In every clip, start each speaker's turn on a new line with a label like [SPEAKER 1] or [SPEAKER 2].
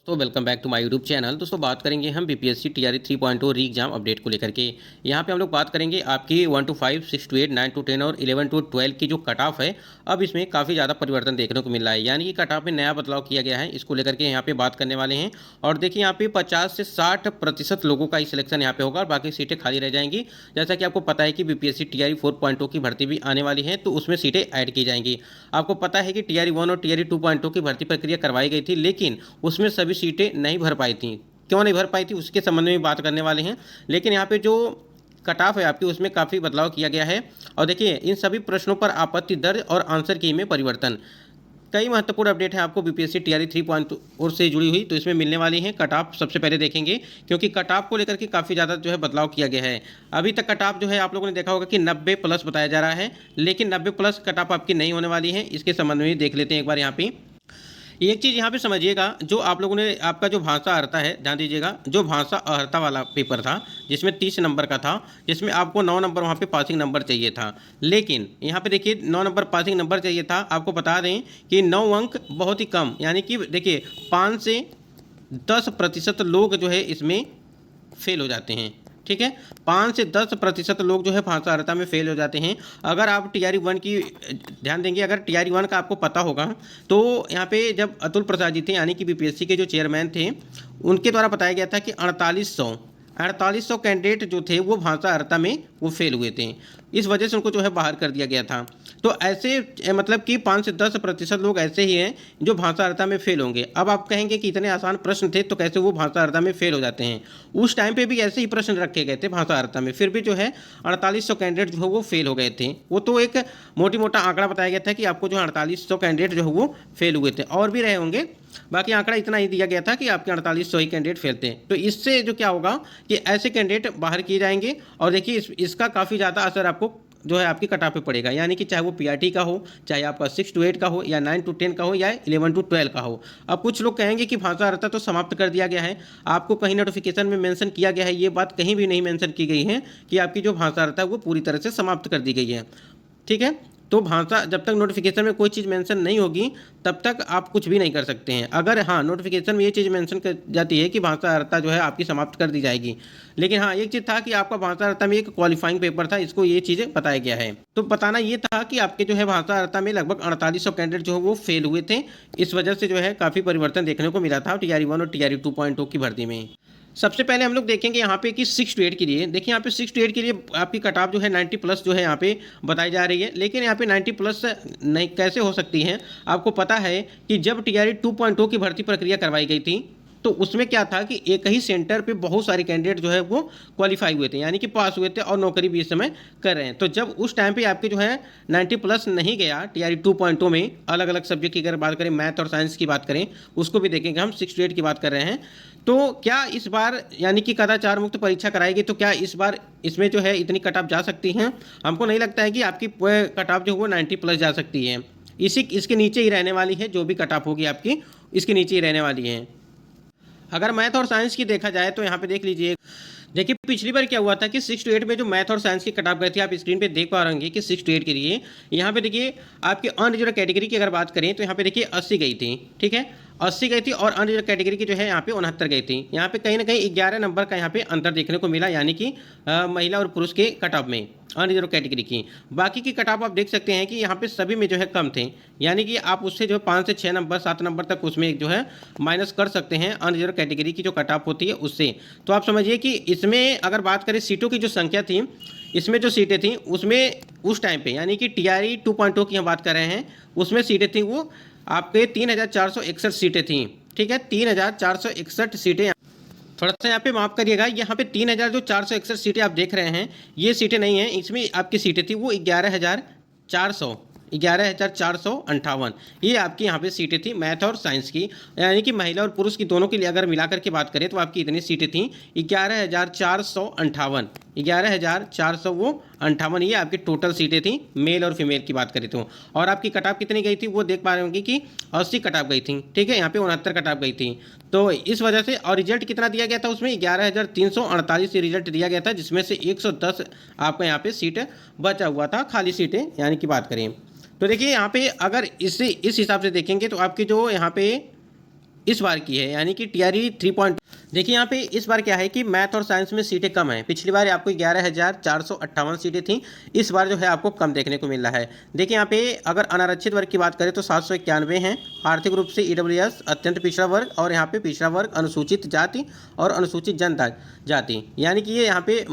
[SPEAKER 1] तो welcome back to my YouTube channel. दोस्तों बात करेंगे हम बीपीएससी टीआरई 3.0 री एग्जाम अपडेट को लेकर के। यहाँ पे हम लोग बात करेंगे आपकी 1 to 5, 6 to 8, 9 to 10 और 11 to 12 की जो कट ऑफ है। अब इसमें काफ़ी ज़्यादा परिवर्तन देखने को मिल रहा है, यानी कि कट ऑफ में नया बदलाव किया गया है। इसको लेकर के यहाँ पे बात करने वाले हैं। और देखिए यहाँ पे 50 से 60% लोगों का ही सिलेक्शन यहाँ पे होगा और बाकी सीटें खाली रह जाएंगी। जैसा कि आपको पता है कि बीपीएससी टीआरई 4.0 की भर्ती भी आने वाली है, तो उसमें सीटें ऐड की जाएंगी। आपको पता है कि टीआरई 1 और टीआरई 2.0 की भर्ती प्रक्रिया करवाई गई थी, लेकिन उसमें सभी सीटें नहीं भर पाई थी। क्यों नहीं भर पाई थी उसके संबंध में बात करने वाले हैं। लेकिन यहाँ पे जो कट ऑफ है आपकी, उसमें काफ़ी बदलाव किया गया है। और देखिए इन सभी प्रश्नों पर आपत्ति दर्ज और आंसर की में परिवर्तन, कई महत्वपूर्ण अपडेट है आपको बीपीएससी टीआरई 3.0 से जुड़ी हुई, तो इसमें मिलने वाली हैं। कट ऑफ सबसे पहले देखेंगे, क्योंकि कट ऑफ को लेकर के काफ़ी ज़्यादा जो है बदलाव किया गया है। अभी तक कट ऑफ जो है आप लोगों ने देखा होगा कि 90+ बताया जा रहा है, लेकिन 90+ कट ऑफ आपकी नहीं होने वाली है। इसके संबंध में देख लेते हैं एक बार। यहाँ पे एक चीज़ यहाँ पे समझिएगा, जो आप लोगों ने आपका जो भाषा अर्हता है, ध्यान दीजिएगा, जो भाषा अर्हता वाला पेपर था जिसमें 30 नंबर का था, जिसमें आपको 9 नंबर वहाँ पे पासिंग नंबर चाहिए था। लेकिन यहाँ पे देखिए 9 नंबर पासिंग नंबर चाहिए था। आपको बता दें कि 9 अंक बहुत ही कम, यानी कि देखिए 5 से 10% लोग जो है इसमें फेल हो जाते हैं। ठीक है, 5 से 10% लोग जो है भाषा अर्हता में फेल हो जाते हैं। अगर आप टीआरई 1 की ध्यान देंगे, अगर टीआरई 1 का आपको पता होगा, तो यहाँ पे जब अतुल प्रसाद जी थे, यानी कि बीपीएससी के जो चेयरमैन थे, उनके द्वारा बताया गया था कि 4800 कैंडिडेट जो थे वो भाषा अर्हता में वो फेल हुए थे। इस वजह से उनको जो है बाहर कर दिया गया था। तो ऐसे मतलब कि 5 से 10% लोग ऐसे ही हैं जो भाषा अर्हता में फेल होंगे। अब आप कहेंगे कि इतने आसान प्रश्न थे तो कैसे वो भाषा अर्हता में फेल हो जाते हैं। उस टाइम पे भी ऐसे ही प्रश्न रखे गए थे भाषा अर्हता में, फिर भी जो है 4800 कैंडिडेट जो है वो फेल हो गए थे। वो तो एक मोटा आंकड़ा बताया गया था कि आपको जो 4800 कैंडिडेट जो है वो फेल हुए थे, और भी रहे होंगे, बाकी आंकड़ा इतना ही दिया गया था कि आपके 4800 ही कैंडिडेट फेल थे। तो इससे जो क्या होगा कि ऐसे कैंडिडेट बाहर किए जाएंगे। और देखिए इसका काफ़ी ज़्यादा असर आपको जो है आपकी कट ऑफ पे पड़ेगा, यानी कि चाहे वो पीआरटी का हो, चाहे आपका 6 to 8 का हो, या 9 to 10 का हो, या 11 to 12 का हो। अब कुछ लोग कहेंगे कि भाषा अर्हता तो समाप्त कर दिया गया है, आपको कहीं नोटिफिकेशन में मेंशन किया गया है, ये बात कहीं भी नहीं मेंशन की गई है कि आपकी जो भाषा अर्हता है वो पूरी तरह से समाप्त कर दी गई है। ठीक है, तो भाषा जब तक नोटिफिकेशन में कोई चीज़ मेंशन नहीं होगी तब तक आप कुछ भी नहीं कर सकते हैं। अगर हाँ नोटिफिकेशन में ये चीज़ मेंशन कर जाती है कि भाषा अर्हता जो है आपकी समाप्त कर दी जाएगी, लेकिन हाँ एक चीज़ था कि आपका भाषा अर्हता में एक क्वालिफाइंग पेपर था, इसको ये चीज़ें बताया गया है। तो बताना ये था कि आपके जो है भाषा अर्हता में लगभग 4800 कैंडिडेट जो है वो फेल हुए थे। इस वजह से जो है काफ़ी परिवर्तन देखने को मिला था टीआरई 1 और टीआरई 2.0 की भर्ती में। सबसे पहले हम लोग देखेंगे यहाँ पे कि 6 to 8 के लिए। देखिए यहाँ पे 6 to 8 के लिए आपकी कट ऑफ जो है 90+ जो है यहाँ पे बताई जा रही है, लेकिन यहाँ पे 90+ नहीं कैसे हो सकती है। आपको पता है कि जब टीआरई 2.0 की भर्ती प्रक्रिया करवाई गई थी, तो उसमें क्या था कि एक ही सेंटर पे बहुत सारे कैंडिडेट जो है वो क्वालिफाई हुए थे, यानी कि पास हुए थे और नौकरी भी इस समय कर रहे हैं। तो जब उस टाइम पे आपके जो है 90+ नहीं गया टीआरई 2.0 में, अलग अलग सब्जेक्ट की अगर बात करें, मैथ और साइंस की बात करें, उसको भी देखेंगे हम, 6 to 8 की बात कर रहे हैं। तो क्या इस बार यानी कि कदाचार मुक्त परीक्षा कराएगी, तो क्या इस बार इसमें जो है इतनी कट ऑफ जा सकती हैं? हमको नहीं लगता है कि आपकी कट ऑफ जो है वो 90+ जा सकती है। इसके नीचे ही रहने वाली है, जो भी कट ऑफ होगी आपकी इसके नीचे ही रहने वाली है। अगर मैथ और साइंस की देखा जाए तो यहाँ पे देख लीजिए, देखिए पिछली बार क्या हुआ था कि 6 to 8 में जो मैथ और साइंस की कट ऑफ गई थी, आप स्क्रीन पे देख पा रहे होंगे कि 6 to 8 के लिए यहाँ पे देखिए आपके अनरिजर्व कैटेगरी की अगर बात करें तो यहाँ पे देखिए 80 गई थी। ठीक है, 80 गई थी, और अनरिजर्व कैटेगरी की जो है यहाँ पे 69 गई थी। यहाँ पे कहीं ना कहीं 11 नंबर का यहाँ पे अंतर देखने को मिला, यानी कि महिला और पुरुष के कट ऑफ में अनरिजर्व कैटेगरी की। बाकी की कट ऑफ आप देख सकते हैं कि यहाँ पे सभी में जो है कम थे, यानी कि आप उससे जो है 5 से 6 नंबर 7 नंबर तक उसमें जो है माइनस कर सकते हैं अनरिजर्व कैटेगरी की जो कट ऑफ होती है उससे। तो आप समझिए कि इसमें अगर बात करें सीटों की जो संख्या थी, इसमें जो सीटें थी उसमें उस टाइम पे, यानी कि टीआरई 2.0 की हम बात कर रहे हैं, उसमें सीटें थी वो आपके 3461 सीटें थी। ठीक है, 3461 सीटें। थोड़ा सा यहाँ पे माफ़ करिएगा, यहाँ पे 3461 सीटें आप देख रहे हैं, ये सीटें नहीं हैं, इसमें आपकी सीटें थी वो 11,458, ये आपकी यहाँ पे सीटें थी मैथ और साइंस की, यानी कि महिला और पुरुष की दोनों के लिए अगर मिलाकर के बात करें तो आपकी इतनी सीटें थी 11,458, 11,400 वो 58, ये आपकी टोटल सीटें थी मेल और फीमेल की बात करें तो। और आपकी कट ऑफ कितनी गई थी वो देख पा रहे होंगे कि 80 कट ऑफ गई थी। ठीक है, यहाँ पे 69 कट ऑफ गई थी। तो इस वजह से, और रिजल्ट कितना दिया गया था उसमें 11,348 रिजल्ट दिया गया था, जिसमें से 110 आपका यहाँ पे सीट बचा हुआ था, खाली सीटें यानी कि बात करें तो। देखिए यहाँ पे अगर इस हिसाब से देखेंगे तो आपकी जो यहाँ पे इस बार की है, यानी कि टीआरई 3. देखिए यहाँ पे इस बार क्या है कि मैथ और साइंस में सीटें कम हैं। पिछली बार आपको 11,458 सीटें थीं, इस बार जो है आपको कम देखने को मिल रहा है। देखिए यहाँ पे अगर अनारक्षित वर्ग की बात करें तो 791 हैं, आर्थिक रूप से ईडब्ल्यूएस अत्यंत पिछड़ा वर्ग, और यहाँ पे पिछड़ा वर्ग अनुसूचित जाति और अनुसूचित जाति, यानी कि ये यहाँ पे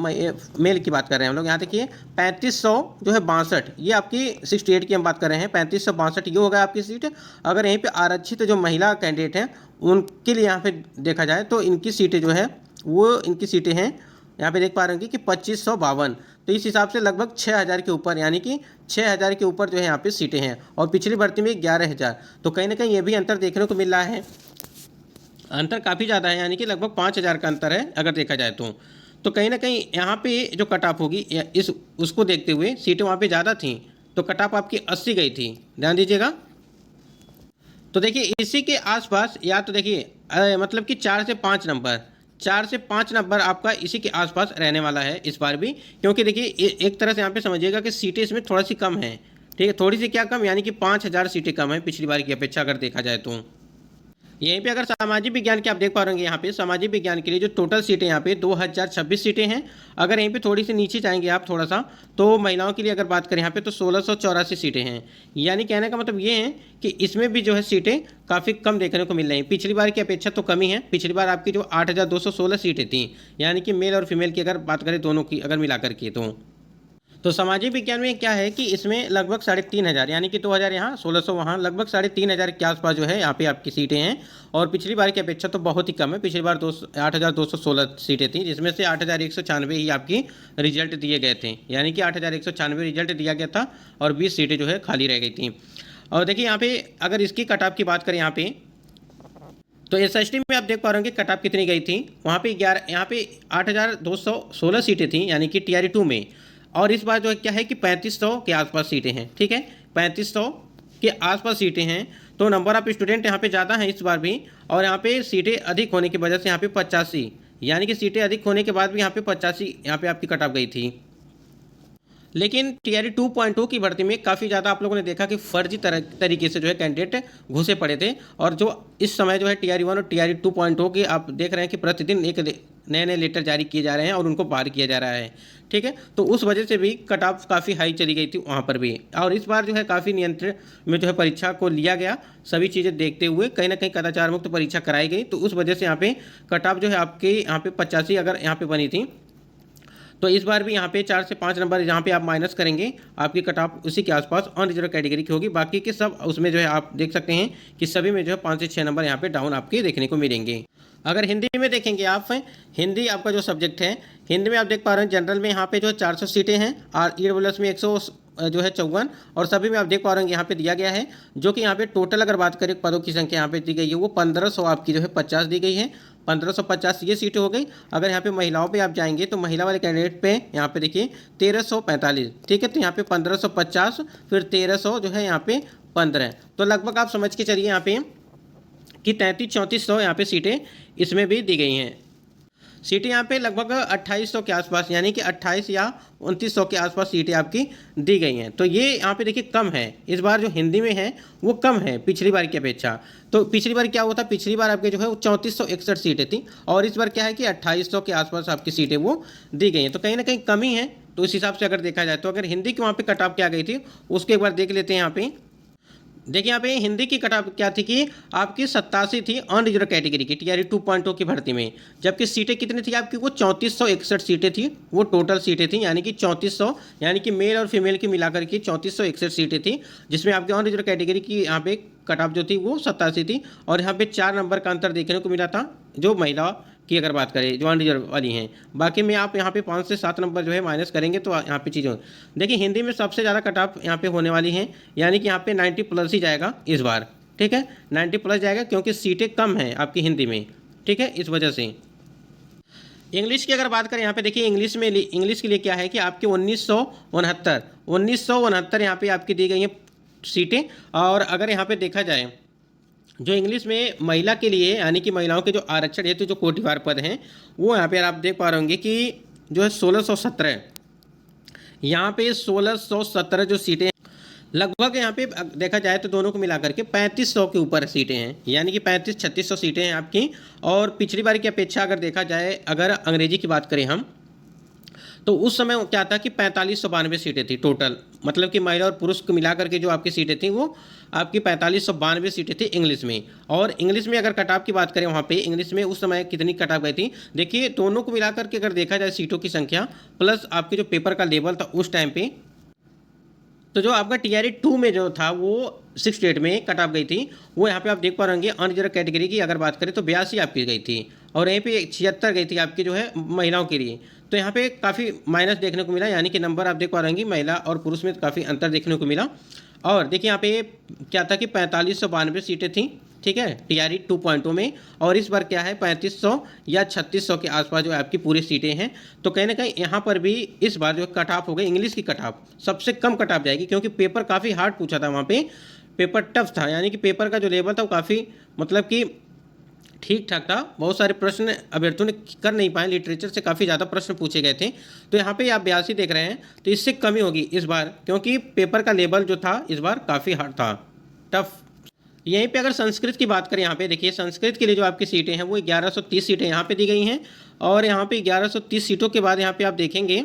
[SPEAKER 1] मेल की बात कर रहे हैं हम लोग। यहाँ देखिए 3500 जो है 62, ये आपकी 68 की हम बात कर रहे हैं, 3562 ये होगा आपकी सीट। अगर यहीं पे आरक्षित जो महिला कैंडिडेट हैं उनके लिए यहाँ पे देखा जाए तो इनकी सीटें जो है वो इनकी सीटें हैं, यहाँ पे देख पा रहे होंगे कि 2552, तो इस हिसाब से लगभग 6000 के ऊपर, यानी कि 6000 के ऊपर जो है यहाँ पे सीटें हैं, और पिछली भर्ती में 11000, तो कहीं ना कहीं ये भी अंतर देखने को मिल रहा है। अंतर काफ़ी ज़्यादा है, यानी कि लगभग 5000 का अंतर है अगर देखा जाए तो कहीं ना कहीं यहाँ पे जो कट ऑफ होगी इस उसको देखते हुए सीटें वहाँ पे ज़्यादा थी, तो कट ऑफ आपकी 80 गई थी, ध्यान दीजिएगा। तो देखिए इसी के आसपास, या तो देखिए मतलब कि 4 से 5 नंबर, 4 से 5 नंबर आपका इसी के आसपास रहने वाला है इस बार भी, क्योंकि देखिए एक तरह से यहाँ पे समझिएगा कि सीटें इसमें थोड़ा सी कम हैं, ठीक है, थोड़ी सी क्या कम, यानी कि 5000 सीटें कम हैं पिछली बार की अपेक्षा अगर देखा जाए तो। यहीं पे अगर सामाजिक विज्ञान के आप देख पा रहे हैं, यहाँ पे सामाजिक विज्ञान के लिए जो टोटल सीटें यहाँ पे 2026 सीटें हैं। अगर यहीं पे थोड़ी सी नीचे जाएंगे आप थोड़ा सा, तो महिलाओं के लिए अगर बात करें यहाँ पे तो 1684 सीटें हैं, यानी कहने का मतलब ये है कि इसमें भी जो है सीटें काफ़ी कम देखने को मिल रही हैं, पिछली बार की अपेक्षा तो कमी है। पिछली बार आपकी जो 8216 सीटें थी, यानी कि मेल और फीमेल की अगर बात करें दोनों की अगर मिलाकर के, तो सामाजिक विज्ञान में क्या है कि इसमें लगभग 3500, यानी कि 2000 यहाँ 1600 वहाँ, लगभग 3500 के आसपास जो है यहाँ पे आपकी सीटें हैं, और पिछली बार की अपेक्षा तो बहुत ही कम है। पिछली बार 8216 सीटें थी, जिसमें से 8196 ही आपकी रिजल्ट दिए गए थे, यानी कि 8196 रिजल्ट दिया गया था और 20 सीटें जो है खाली रह गई थी। और देखिए यहाँ पे अगर इसकी कट ऑफ की बात करें यहाँ पे, तो एसएसटी में आप देख पा रहे होंगे कट ऑफ कितनी गई थी, वहाँ पे 11, यहाँ पे 8216 सीटें थी, यानी कि टीआरई 2 में, और इस बार जो है क्या है कि 3500 के आसपास सीटें हैं, ठीक है, 3500 के आसपास सीटें हैं, तो नंबर ऑफ स्टूडेंट यहाँ पे ज़्यादा हैं इस बार भी, और यहाँ पे सीटें अधिक होने की वजह से यहाँ पे 85, यानी कि सीटें अधिक होने के बाद भी यहाँ पे 85 यहाँ पे आपकी कट ऑफ गई थी। लेकिन टीआरई 2.2 की भर्ती में काफ़ी ज़्यादा आप लोगों ने देखा कि फर्जी तरीके से जो है कैंडिडेट घुसे पड़े थे, और जो इस समय जो है टीआरई 1 और टीआरई 2.0 के आप देख रहे हैं कि प्रतिदिन एक नए नए लेटर जारी किए जा रहे हैं और उनको पार किया जा रहा है, ठीक है, तो उस वजह से भी कट ऑफ काफ़ी हाई चली गई थी वहाँ पर भी। और इस बार जो है काफ़ी नियंत्रण में जो है परीक्षा को लिया गया, सभी चीज़ें देखते हुए कहीं ना कहीं कदाचार मुक्त परीक्षा कराई गई, तो उस वजह से यहाँ पे कट ऑफ जो है आपके यहाँ पे 85 अगर यहाँ पे बनी थी, तो इस बार भी यहाँ पे 4 से 5 नंबर यहाँ पे आप माइनस करेंगे, आपकी कट ऑफ उसी के आसपास अनरिजर्व कैटेगरी की होगी। बाकी के सब उसमें जो है आप देख सकते हैं कि सभी में जो है 5 से 6 नंबर यहाँ पे डाउन आपके देखने को मिलेंगे। अगर हिंदी में देखेंगे आप, हिंदी आपका जो सब्जेक्ट है, हिंदी में आप देख पा रहे हैं जनरल में यहाँ पे जो है 400 सीटें हैं, और ईडब्ल्यूएस में 100 जो है 54, और सभी में आप देख पा रहे हैं यहाँ पे दिया गया है, जो कि यहाँ पे टोटल अगर बात करें पदों की संख्या यहाँ पे दी गई है वो 1500 आपकी जो है 50 दी गई है, 1550 ये सीटें हो गई। अगर यहाँ पे महिलाओं पे आप जाएंगे तो महिला वाले कैंडिडेट पे यहाँ पे देखिए 1345, ठीक है, तो यहाँ पे 1550 फिर 1300 जो है यहाँ पे 15, तो लगभग आप समझ के चलिए यहाँ पे कि 33-3400 यहाँ पे सीटें इसमें भी दी गई हैं। सीटें यहाँ पे लगभग 2800 के आसपास, यानी कि 28 या 2900 के आसपास सीटें आपकी दी गई हैं, तो ये यहाँ पे देखिए कम है, इस बार जो हिंदी में है वो कम है पिछली बार की अपेक्षा। तो पिछली बार क्या हुआ था, पिछली बार आपके जो है 3461 सीटें थी, और इस बार क्या है कि 2800 के आसपास आपकी सीटें वो दी गई हैं, तो कहीं ना कहीं कमी है। तो उस हिसाब से अगर देखा जाए तो अगर हिंदी की वहाँ पर कट ऑफ क्या गई थी उसको एक बार देख लेते हैं। यहाँ पे देखिए यहाँ पे हिंदी की कट ऑफ क्या थी कि आपकी 87 थी अनरिजर्व कैटेगरी की टीआरई 2.0 की भर्ती में, जबकि सीटें कितनी थी आपकी, वो 3461 सीटें थी, वो टोटल सीटें थी, यानी कि 3400, यानी कि मेल और फीमेल की मिलाकर के 3461 सीटें थी, जिसमें आपके अनरिजर्व कैटेगरी की यहाँ पे कट ऑफ जो थी वो 87 थी, और यहाँ पे 4 नंबर का अंतर देखने को मिला था जो महिला की अगर बात करें जो अनरिजर्व वाली हैं। बाकी में आप यहाँ पे 5 से 7 नंबर जो है माइनस करेंगे तो यहाँ पे चीज़ हो। देखिए हिंदी में सबसे ज़्यादा कट ऑफ यहाँ पे होने वाली हैं, यानी कि यहाँ पे 90 प्लस ही जाएगा इस बार, ठीक है, 90 प्लस जाएगा, क्योंकि सीटें कम हैं आपकी हिंदी में, ठीक है, इस वजह से। इंग्लिश की अगर बात करें यहाँ पे देखिए इंग्लिश के लिए क्या है कि आपकी 1969 यहाँ पे आपकी दी गई हैं सीटें। और अगर यहाँ पे देखा जाए जो इंग्लिश में महिला के लिए, यानी कि महिलाओं के जो आरक्षण हेतु जो कोटिवार पद हैं, वो यहाँ पे आप देख पा रहे होंगे कि जो है 1617, यहाँ पे 1617 जो सीटें, लगभग यहाँ पे देखा जाए तो दोनों को मिलाकर के 3500 के ऊपर सीटें हैं, यानी कि 3500-3600 सीटें हैं आपकी। और पिछली बार की अपेक्षा अगर देखा जाए, अगर अंग्रेजी की बात करें हम, तो उस समय क्या था कि 4592 सीटें थी टोटल, मतलब कि महिला और पुरुष को मिलाकर के जो आपकी सीटें थी वो आपकी 4592 सीटें थी इंग्लिश में। और इंग्लिश में अगर कटाव की बात करें, वहाँ पे इंग्लिश में उस समय कितनी कटाव गई थी, देखिए दोनों को मिलाकर के अगर देखा जाए सीटों की संख्या प्लस आपके जो पेपर का लेवल था उस टाइम पे, तो जो आपका टीआरई 2 में जो था वो 68 में कट ऑफ गई थी। वो यहाँ पे आप देख पा रहे होंगे अनरिजर्व कैटेगरी की अगर बात करें तो 82 आपकी गई थी, और यहीं पे 76 गई थी आपकी जो है महिलाओं के लिए। तो यहाँ पे काफ़ी माइनस देखने को मिला, यानी कि नंबर आप देख पा रहे होंगे महिला और पुरुष में काफ़ी अंतर देखने को मिला। और देखिए यहाँ पे क्या था कि 4592 सीटें थी, ठीक है, टीआरई 2.0 में। और इस बार क्या है 3500 या 3600 के आसपास जो आपकी पूरी सीटें हैं। तो कहीं ना कहीं यहाँ पर भी इस बार जो कट ऑफ हो गई, इंग्लिश की कट ऑफ सबसे कम कट ऑफ जाएगी, क्योंकि पेपर काफ़ी हार्ड पूछा था वहाँ पे, पेपर टफ था, यानी कि पेपर का जो लेवल था वो काफ़ी मतलब कि ठीक ठाक था। बहुत सारे प्रश्न अभ्यर्थियों ने कर नहीं पाए, लिटरेचर से काफ़ी ज़्यादा प्रश्न पूछे गए थे। तो यहाँ पे आप 82 देख रहे हैं, तो इससे कमी होगी इस बार, क्योंकि पेपर का लेवल जो था इस बार काफ़ी हार्ड था, टफ। यहीं पे अगर संस्कृत की बात करें, यहाँ पे देखिए संस्कृत के लिए जो आपकी सीटें हैं वो 1130 सीटें यहाँ पे दी गई हैं। और यहाँ पे 1130 सीटों के बाद यहाँ पे आप देखेंगे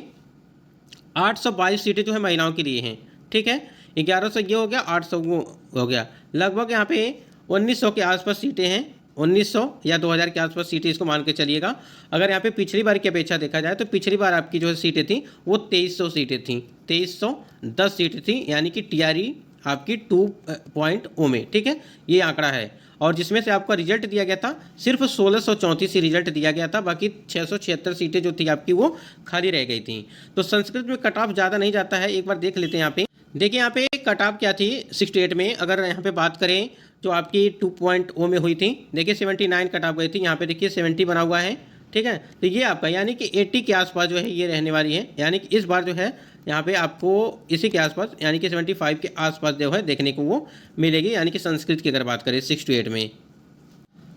[SPEAKER 1] 822 सीटें जो है महिलाओं के लिए हैं, ठीक है। 1100 ये हो गया, 800 वो हो गया, लगभग यहाँ पे 1900 के आसपास सीटें हैं, 1900 या 2000 के आसपास सीटें इसको मान के चलिएगा। अगर यहाँ पे पिछली बार की अपेक्षा देखा जाए तो पिछली बार आपकी जो सीटें थी वो 2300 सीटें थी, 2310 सीटें थी, यानी कि टीआरई आपकी 2.0 में, ठीक है, ये आंकड़ा है। और जिसमें से आपका रिजल्ट दिया गया था सिर्फ 1634 ही रिजल्ट दिया गया था, बाकी 676 सीटें जो थी आपकी वो खाली रह गई थी। तो संस्कृत में कट ऑफ ज़्यादा नहीं जाता है, एक बार देख लेते हैं यहाँ पे। देखिए यहाँ पे कट ऑफ क्या थी 68 में, अगर यहाँ पे बात करें जो आपकी 2.0 में हुई थी, देखिए 79 कट ऑफ गई थी, यहाँ पे देखिए 70 बना हुआ है, ठीक है। तो ये आपका यानी कि 80 के आसपास जो है ये रहने वाली है, यानी कि इस बार जो है यहाँ पे आपको इसी के आसपास यानी कि 75 के आसपास जो है देखने को वो मिलेगी, यानी कि संस्कृत की अगर बात करें 68 में।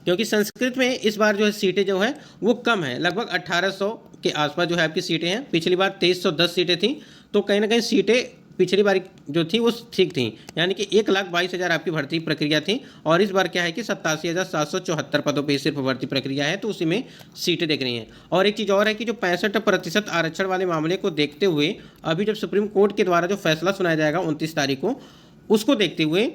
[SPEAKER 1] क्योंकि संस्कृत में इस बार जो है सीटें जो है वो कम है, लगभग 1800 के आसपास जो है आपकी सीटें हैं। पिछली बार 2310 सीटें थी, तो कहीं ना कहीं सीटें पिछली बार जो थी वो ठीक थी, यानी कि 1,22,000 आपकी भर्ती प्रक्रिया थी। और इस बार क्या है कि 87,774 पदों पर सिर्फ भर्ती प्रक्रिया है, तो उसी में सीटें देख रही हैं। और एक चीज़ और है कि जो 65% आरक्षण वाले मामले को देखते हुए अभी जब सुप्रीम कोर्ट के द्वारा जो फैसला सुनाया जाएगा 29 तारीख को, उसको देखते हुए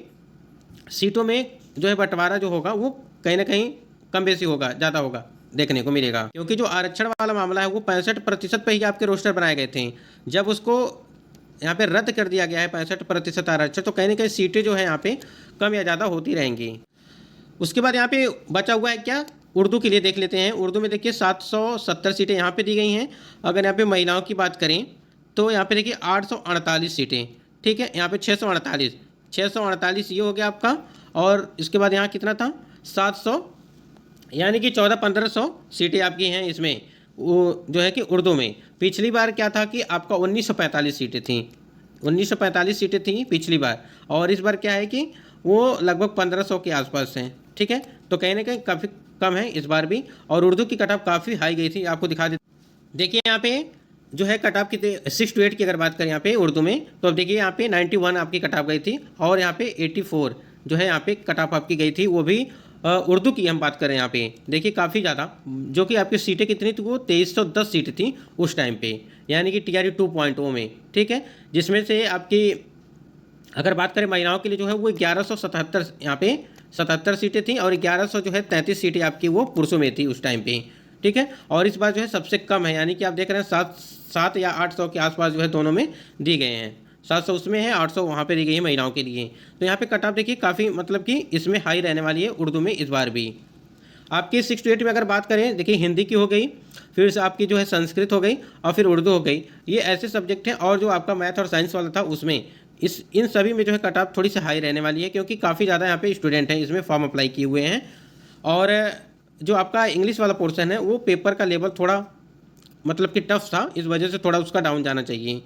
[SPEAKER 1] सीटों में जो है बंटवारा जो होगा वो कहीं ना कहीं कम बेसी होगा, ज़्यादा होगा देखने को मिलेगा। क्योंकि जो आरक्षण वाला मामला है वो 65% पे ही आपके रोस्टर बनाए गए थे, जब उसको यहाँ पे रद्द कर दिया गया है 65% आरक्षण, तो कहीं ना कहीं सीटें जो है यहाँ पे कम या ज़्यादा होती रहेंगी। उसके बाद यहाँ पे बचा हुआ है क्या, उर्दू के लिए देख लेते हैं। उर्दू में देखिए 770 सीटें यहाँ पे दी गई हैं। अगर यहाँ पे महिलाओं की बात करें तो यहाँ पे देखिए 848 सीटें, ठीक है, यहाँ पे 648 ये हो गया आपका। और इसके बाद यहाँ कितना था 700, यानी कि 1400-1500 सीटें आपकी हैं इसमें, वो जो है कि उर्दू में। पिछली बार क्या था कि आपका 1945 सीटें थी, 1945 सीटें थी पिछली बार, और इस बार क्या है कि वो लगभग 1500 के आसपास हैं, ठीक है। तो कहीं ना कहीं काफ़ी कम है इस बार भी। और उर्दू की कट ऑफ काफ़ी हाई गई थी, आपको दिखा दे। देखिए यहाँ पे जो है कट ऑफ कितने 6 to 8 की अगर बात करें यहाँ पे उर्दू में, तो अब देखिए यहाँ पे 91 आपकी कट ऑफ गई थी, और यहाँ पे 84 जो है यहाँ पे कट ऑफ आपकी गई थी, वो भी उर्दू की हम बात करें यहाँ पे देखिए काफ़ी ज़्यादा, जो कि आपकी सीटें कितनी थी वो 2310 सीटें थी उस टाइम पे, यानी कि टीआरई 2.0 में, ठीक है। जिसमें से आपकी अगर बात करें महिलाओं के लिए जो है वो 1177 यहाँ पे 77 सीटें थी, और 1100 जो है 33 सीटें आपकी वो पुरुषों में थी उस टाइम पे, ठीक है। और इस बार जो है सबसे कम है, यानी कि आप देख रहे हैं 7 या 800 के आसपास जो है दोनों में दी गए हैं, 700 उसमें है, 800 वहाँ पे दी गई है महिलाओं के लिए। तो यहाँ पे कट ऑफ देखिए काफ़ी मतलब कि इसमें हाई रहने वाली है उर्दू में इस बार भी। आपकी 6 to 8 में अगर बात करें, देखिए हिंदी की हो गई, फिर से आपकी जो है संस्कृत हो गई, और फिर उर्दू हो गई, ये ऐसे सब्जेक्ट हैं। और जो आपका मैथ और साइंस वाला था उसमें इन सभी में जो है कट ऑफ थोड़ी सी हाई रहने वाली है, क्योंकि काफ़ी ज़्यादा यहाँ पे स्टूडेंट हैं इसमें फॉर्म अप्लाई किए हुए हैं। और जो आपका इंग्लिश वाला पोर्शन है वो पेपर का लेवल थोड़ा मतलब कि टफ था, इस वजह से थोड़ा उसका डाउन जाना चाहिए।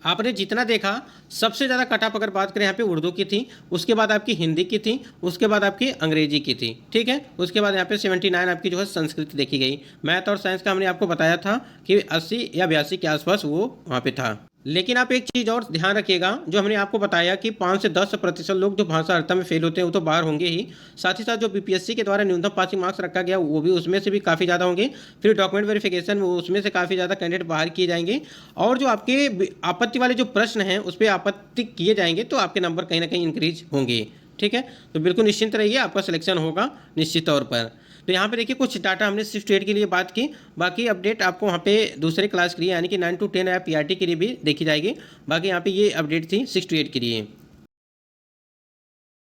[SPEAKER 1] आपने जितना देखा सबसे ज़्यादा कट ऑफ अगर बात करें यहाँ पे उर्दू की थी, उसके बाद आपकी हिंदी की थी, उसके बाद आपकी अंग्रेजी की थी, ठीक है। उसके बाद यहाँ पे 79 आपकी जो है संस्कृत देखी गई। मैथ और साइंस का हमने आपको बताया था कि 80 या 82 के आसपास वो वहाँ पे था। लेकिन आप एक चीज़ और ध्यान रखिएगा, जो हमने आपको बताया कि 5 से 10% लोग जो भाषा अर्था में फेल होते हैं वो तो बाहर होंगे ही, साथ ही साथ जो बीपीएससी के द्वारा न्यूनतम पासिंग मार्क्स रखा गया वो भी उसमें से भी काफ़ी ज़्यादा होंगे। फिर डॉक्यूमेंट वेरिफिकेशन उसमें से काफ़ी ज़्यादा कैंडिडेट बाहर किए जाएंगे, और जो आपके आपत्ति वाले जो प्रश्न हैं उस पर आपत्ति किए जाएंगे तो आपके नंबर कहीं ना कहीं इंक्रीज होंगे। ठीक है, तो बिल्कुल निश्चिंत रहिए, आपका सिलेक्शन होगा निश्चित तौर पर। तो यहाँ पे देखिए कुछ डाटा हमने सिर्फ स्टेट के लिए बात की, बाकी अपडेट आपको वहाँ पे दूसरे क्लास के लिए यानी कि 9 to 10 या पीआरटी के लिए भी देखी जाएगी। बाकी यहाँ पे ये अपडेट थी 6 to 8 के लिए।